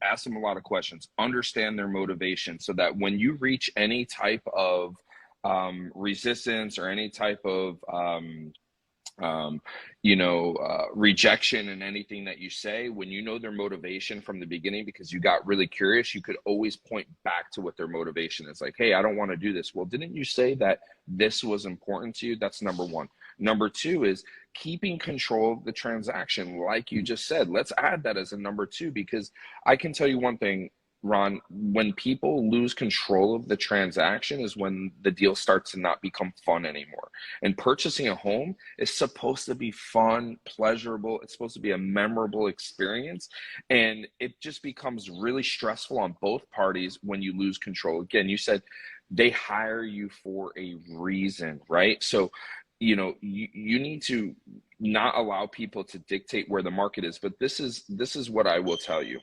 ask them a lot of questions, understand their motivation, so that when you reach any type of resistance or any type of rejection in anything that you say, when you know their motivation from the beginning, because you got really curious, you could always point back to what their motivation is. Like, hey, I don't want to do this. Well, didn't you say that this was important to you? That's number one. Number two is keeping control of the transaction. Like you just said, let's add that as a number two, because I can tell you one thing, Ron, when people lose control of the transaction is when the deal starts to not become fun anymore. And purchasing a home is supposed to be fun, pleasurable. It's supposed to be a memorable experience. And it just becomes really stressful on both parties when you lose control. Again, you said they hire you for a reason, right? So, you need to not allow people to dictate where the market is. But this is what I will tell you.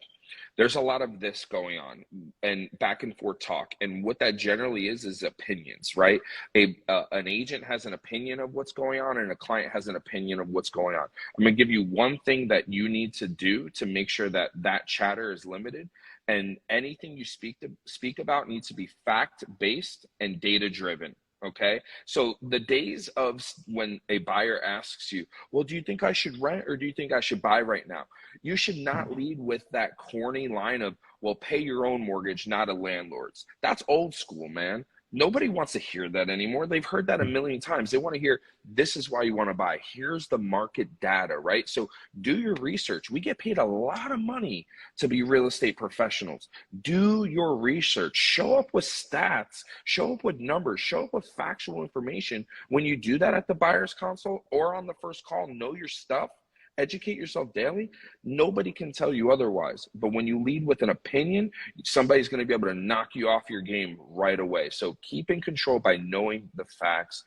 There's a lot of this going on and back and forth talk. And what that generally is opinions, right? An agent has an opinion of what's going on, and a client has an opinion of what's going on. I'm going to give you one thing that you need to do to make sure that that chatter is limited. And anything you speak about needs to be fact-based and data-driven. Okay. So the days of when a buyer asks you, well, do you think I should rent or do you think I should buy right now? You should not lead with that corny line of, well, pay your own mortgage, not a landlord's. That's old school, man. Nobody wants to hear that anymore. They've heard that a million times. They want to hear, this is why you want to buy. Here's the market data, right? So do your research. We get paid a lot of money to be real estate professionals. Do your research. Show up with stats. Show up with numbers. Show up with factual information. When you do that at the buyer's consult or on the first call, know your stuff. Educate yourself daily. Nobody can tell you otherwise. But when you lead with an opinion, somebody's going to be able to knock you off your game right away. So keep in control by knowing the facts.